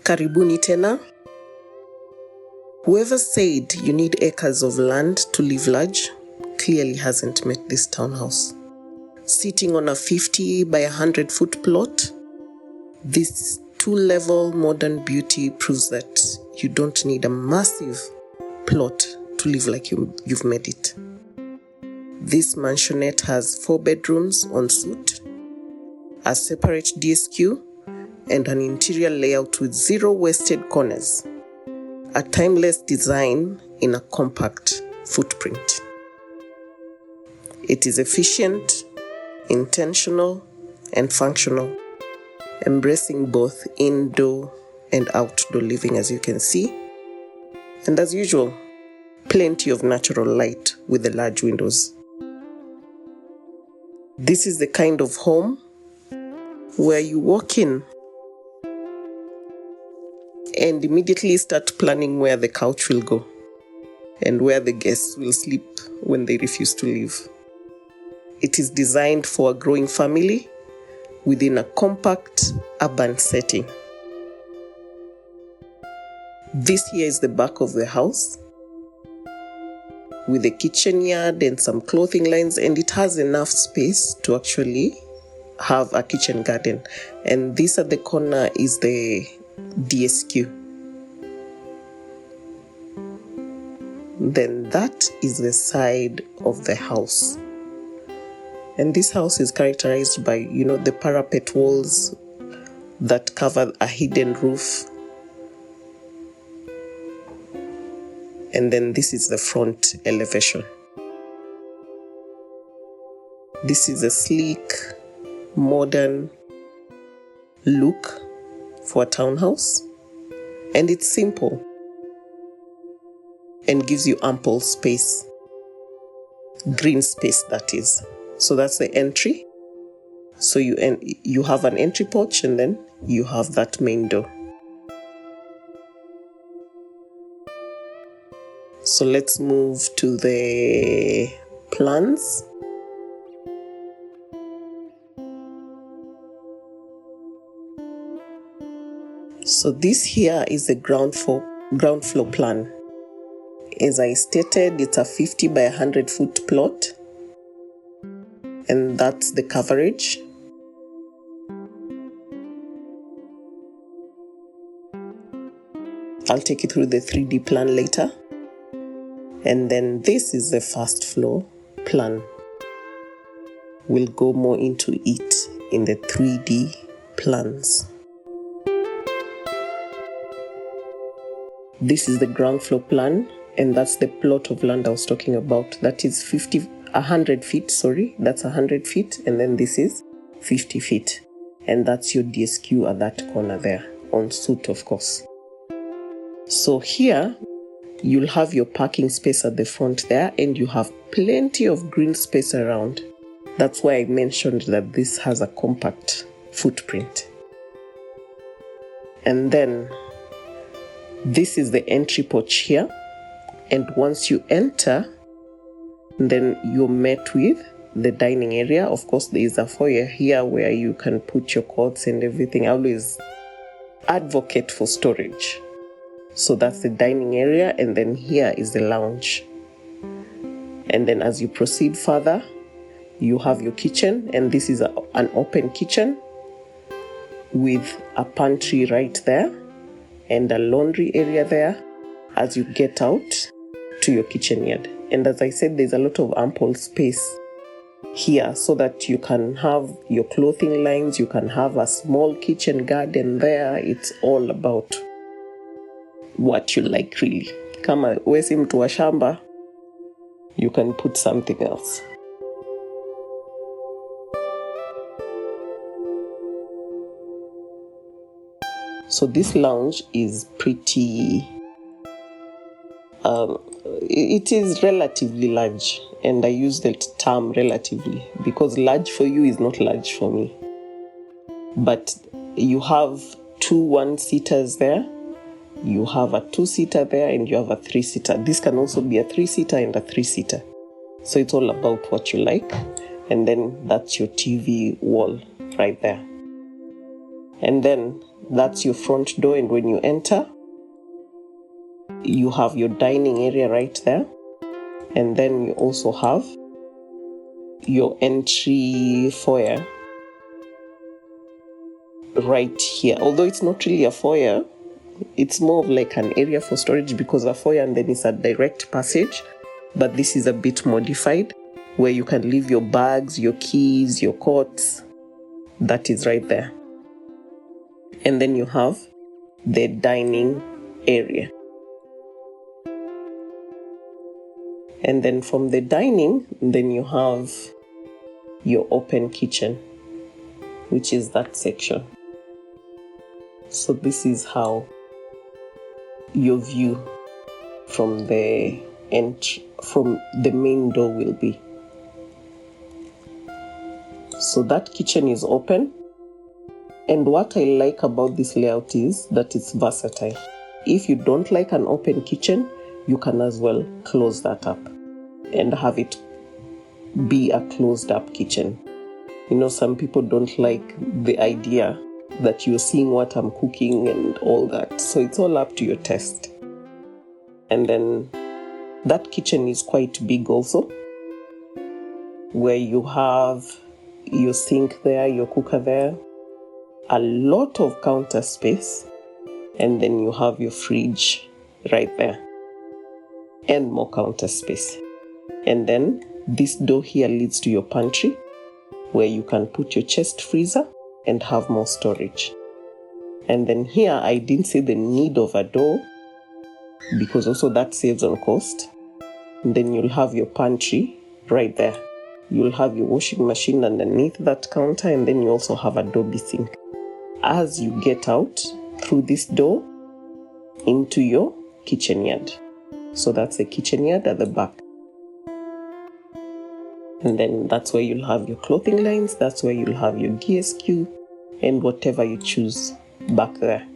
Karibuni tena. Whoever said you need acres of land to live large clearly hasn't met this townhouse. Sitting on a 50 by 100 foot plot, this 2-level modern beauty proves that you don't need a massive plot to live like you've made it. This mansionette has 4 bedrooms en suite, a separate DSQ, and an interior layout with 0 wasted corners. A timeless design in a compact footprint. It is efficient, intentional, and functional, embracing both indoor and outdoor living, as you can see. And as usual, plenty of natural light with the large windows. This is the kind of home where you walk in and immediately start planning where the couch will go and where the guests will sleep when they refuse to leave. It is designed for a growing family within a compact urban setting. This here is the back of the house with a kitchen yard and some clothing lines, and it has enough space to actually have a kitchen garden. And this at the corner is the DSQ. Then that is the side of the house. And this house is characterized by, the parapet walls that cover a hidden roof. And then this is the front elevation. This is a sleek, modern look for a townhouse, and it's simple and gives you ample space, green space that is. So that's the entry. So you have an entry porch, and then you have that main door. So let's move to the plans. So this here is the ground floor plan. As I stated, it's a 50 by 100 foot plot, and that's the coverage. I'll take you through the 3D plan later. And then this is the first floor plan. We'll go more into it in the 3D plans. This is the ground floor plan, and that's the plot of land I was talking about. That is 100 feet, that's 100 feet, and then this is 50 feet. And that's your DSQ at that corner there, en suite, of course. So here, you'll have your parking space at the front there, and you have plenty of green space around. That's why I mentioned that this has a compact footprint. And then this is the entry porch here. And once you enter, then you're met with the dining area. Of course, there is a foyer here where you can put your coats and everything. I always advocate for storage. So that's the dining area, and then here is the lounge. And then as you proceed further, you have your kitchen, and this is an open kitchen with a pantry right there and a laundry area there as you get out to your kitchen yard. And as I said, there's a lot of ample space here so that you can have your clothing lines, you can have a small kitchen garden there. It's all about what you like, really. Kama wewe si mtu wa shamba, you can put something else. So this lounge is pretty, it is relatively large, and I use that term relatively because large for you is not large for me. But you have 2 1-seaters there, you have a 2-seater there, and you have a 3-seater. This can also be a 3-seater and a 3-seater. So it's all about what you like. And then that's your TV wall right there. And then that's your front door, and when you enter, you have your dining area right there. And then you also have your entry foyer right here. Although it's not really a foyer, it's more of like an area for storage, because a foyer and then it's a direct passage. But this is a bit modified, where you can leave your bags, your keys, your coats. That is right there. And then you have the dining area. And then from the dining, then you have your open kitchen, which is that section. So this is how your view from the main door will be. So that kitchen is open. And what I like about this layout is that it's versatile. If you don't like an open kitchen, you can as well close that up and have it be a closed up kitchen. You know, some people don't like the idea that you're seeing what I'm cooking and all that. So it's all up to your taste. And then that kitchen is quite big also, where you have your sink there, your cooker there, a lot of counter space, and then you have your fridge right there and more counter space. And then this door here leads to your pantry, where you can put your chest freezer and have more storage. And then here I didn't see the need of a door, because also that saves on cost. And then you'll have your pantry right there. You'll have your washing machine underneath that counter, and then you also have a Adobe sink. As you get out through this door into your kitchen yard. So that's the kitchen yard at the back. And then that's where you'll have your clothing lines, that's where you'll have your DSQ and whatever you choose back there.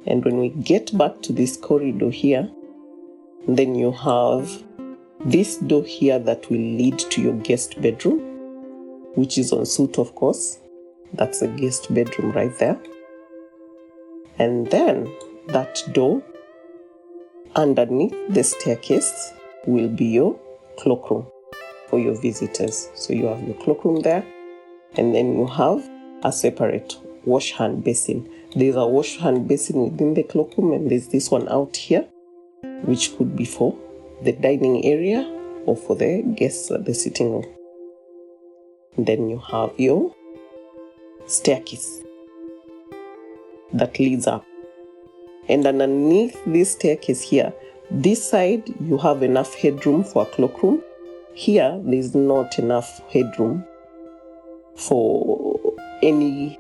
And when we get back to this corridor here, then you have this door here that will lead to your guest bedroom, which is en suite, of course. That's a guest bedroom right there. And then that door underneath the staircase will be your cloakroom for your visitors. So you have your cloakroom there, and then you have a separate wash hand basin. There's a wash hand basin within the cloakroom, and there's this one out here, which could be for the dining area or for the guests at the sitting room. And then you have your staircase that leads up. And underneath this staircase here, this side you have enough headroom for a cloakroom. Here there's not enough headroom for any,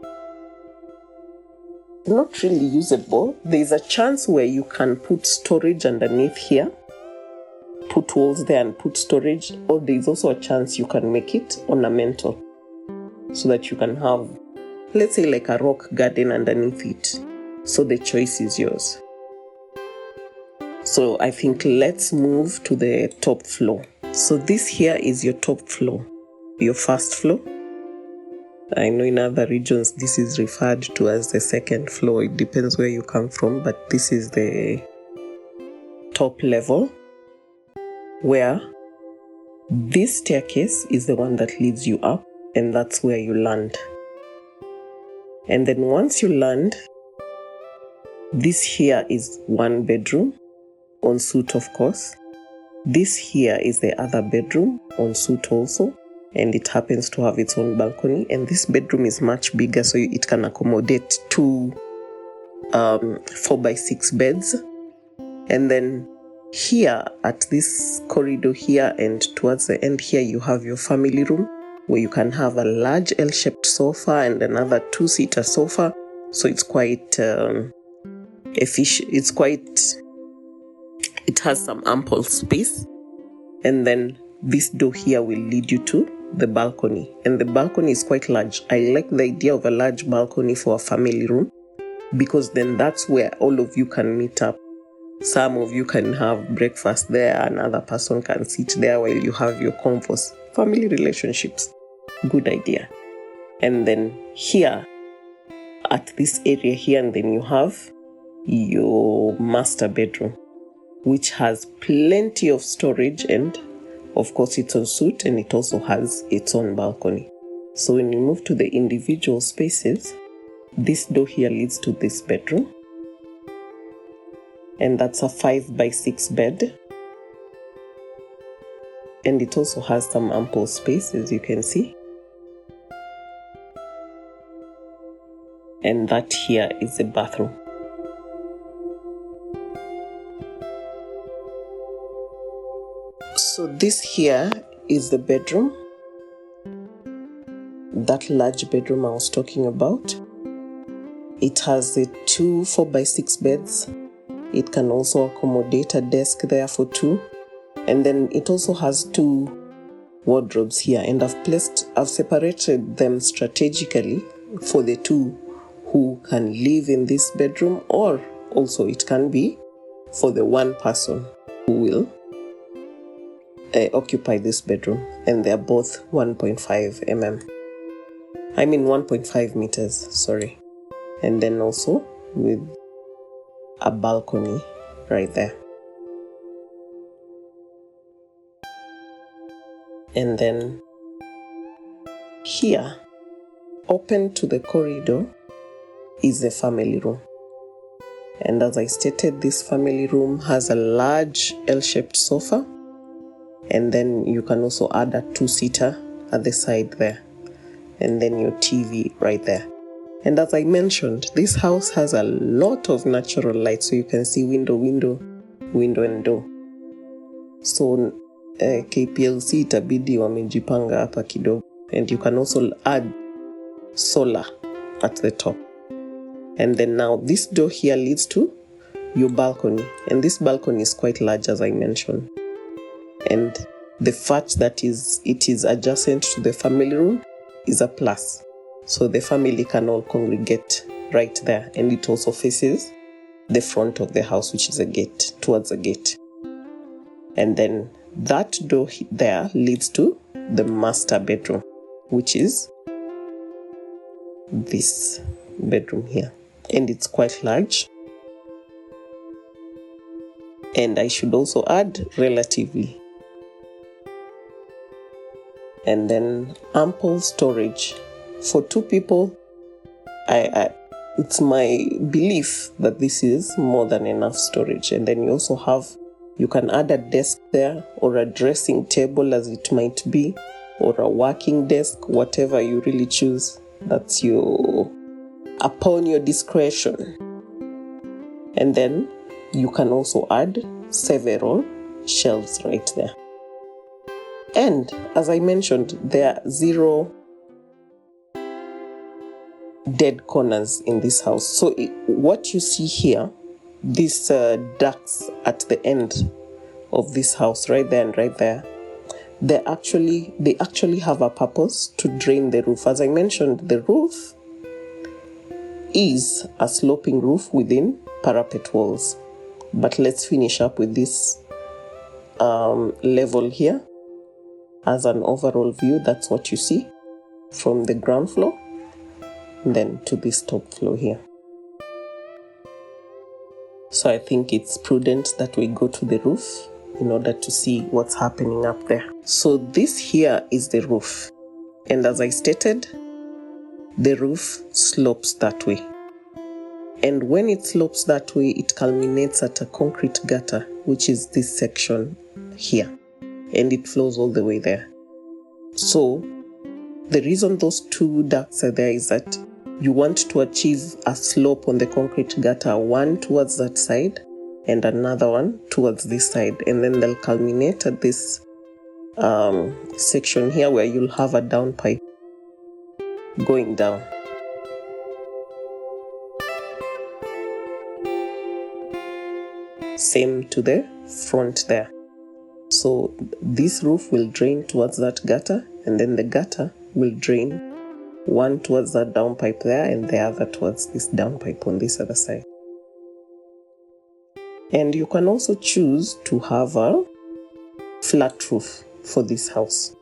not really usable. There's a chance where you can put storage underneath here, put walls there and put storage, or there's also a chance you can make it ornamental so that you can have, let's say, like a rock garden underneath it. So the choice is yours. So I think let's move to the top floor. So this here is your top floor, your first floor. I know in other regions this is referred to as the second floor. It depends where you come from, but this is the top level, where this staircase is the one that leads you up, and that's where you land. And then once you land, this here is one bedroom, en suite of course. This here is the other bedroom, en suite also, and it happens to have its own balcony. And this bedroom is much bigger, so it can accommodate two 4x6 beds. And then here at this corridor here and towards the end here, you have your family room, where you can have a large L-shaped sofa and another two-seater sofa. So it's quite efficient. It has some ample space. And then this door here will lead you to the balcony. And the balcony is quite large. I like the idea of a large balcony for a family room, because then that's where all of you can meet up. Some of you can have breakfast there, another person can sit there while you have your converse. Family relationships. Good idea. And then here, at this area here, and then you have your master bedroom, which has plenty of storage, and of course it's en suite, and it also has its own balcony. So when you move to the individual spaces, this door here leads to this bedroom, and that's a 5x6 bed, and it also has some ample space, as you can see. And that here is the bathroom. So this here is the bedroom, that large bedroom I was talking about. It has the 2 4x6 beds. It can also accommodate a desk there for 2. And then it also has 2 wardrobes here, and I've separated them strategically for the 2 who can live in this bedroom, or also it can be for the 1 person who will occupy this bedroom, and they're both 1.5 meters, sorry. And then also with a balcony right there. And then here, open to the corridor, is the family room. And as I stated, this family room has a large L-shaped sofa, and then you can also add a 2-seater at the side there, and then your TV right there. And as I mentioned, this house has a lot of natural light, so you can see window and door. So KPLC itabidi wamejipanga hapa kidogo, and you can also add solar at the top. And then now this door here leads to your balcony, and this balcony is quite large, as I mentioned. And the fact that it is adjacent to the family room is a plus. So the family can all congregate right there, and it also faces the front of the house, which is a gate, towards a gate. And then that door there leads to the master bedroom, which is this bedroom here. And it's quite large. And I should also add relatively. And then ample storage. For 2 people, it's my belief that this is more than enough storage. And then you can add a desk there, or a dressing table as it might be, or a working desk, whatever you really choose. That's upon your discretion. And then you can also add several shelves right there. And as I mentioned, there are 0 dead corners in this house. So what you see here, these ducts at the end of this house, right there and right there, they actually have a purpose to drain the roof. As I mentioned, the roof is a sloping roof within parapet walls. But let's finish up with this level here. As an overall view, that's what you see from the ground floor, then to this top floor here. So I think it's prudent that we go to the roof in order to see what's happening up there. So this here is the roof. And as I stated, the roof slopes that way. And when it slopes that way, it culminates at a concrete gutter, which is this section here. And it flows all the way there. So the reason those 2 ducts are there is that you want to achieve a slope on the concrete gutter, one towards that side and another one towards this side. And then they'll culminate at this section here where you'll have a down pipe going down. Same to the front there. So this roof will drain towards that gutter, and then the gutter will drain one towards that downpipe there and the other towards this downpipe on this other side. And you can also choose to have a flat roof for this house.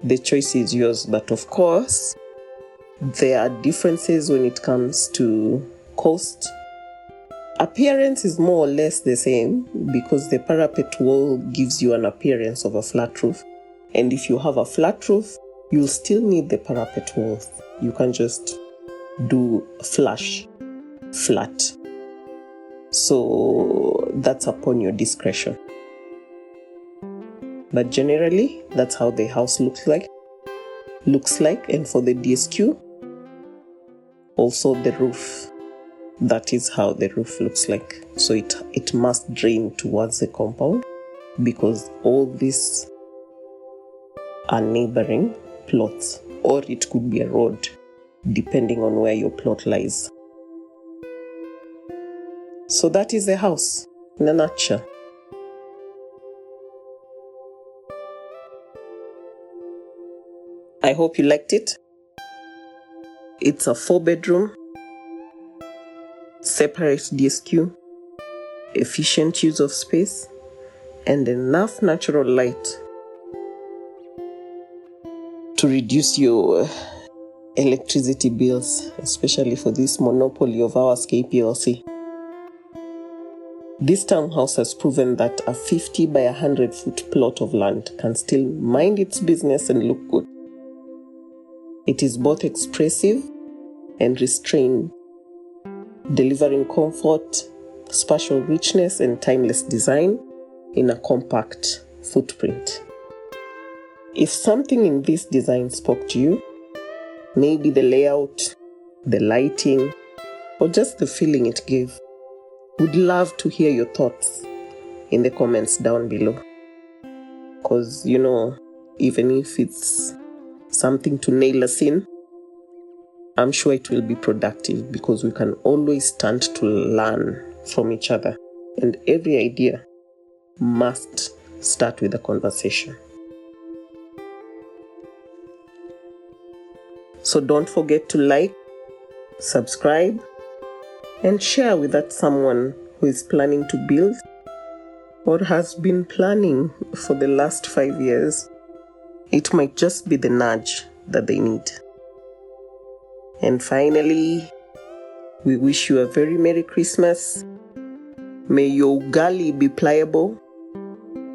The choice is yours, but of course, There are differences when it comes to cost. Appearance is more or less the same because the parapet wall gives you an appearance of a flat roof. And if you have a flat roof, you'll still need the parapet walls. You can just do flush, flat. So that's upon your discretion. But generally, that's how the house looks like. And for the DSQ, also the roof. That is how the roof looks like. So it must drain towards the compound because all these are neighboring plots, or it could be a road, depending on where your plot lies. So that is the house in a nutshell. I hope you liked it. It's a 4-bedroom, separate DSQ, efficient use of space, and enough natural light to reduce your electricity bills, especially for this monopoly of ours, KPLC. This townhouse has proven that a 50 by 100 foot plot of land can still mind its business and look good. It is both expressive and restrained, delivering comfort, spatial richness, and timeless design in a compact footprint. If something in this design spoke to you, maybe the layout, the lighting, or just the feeling it gave, would love to hear your thoughts in the comments down below. Because, even if it's something to nail us in, I'm sure it will be productive because we can always stand to learn from each other. And every idea must start with a conversation. So don't forget to like, subscribe, and share with that someone who is planning to build or has been planning for the last 5 years. It might just be the nudge that they need. And finally, we wish you a very Merry Christmas. May your ugali be pliable,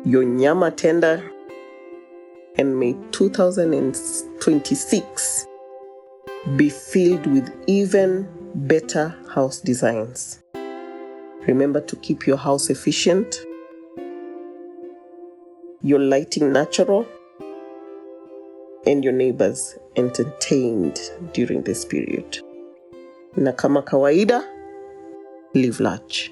your nyama tender, and may 2026 be filled with even better house designs. Remember to keep your house efficient, your lighting natural, and your neighbors entertained during this period. Na kama kawaida, live large.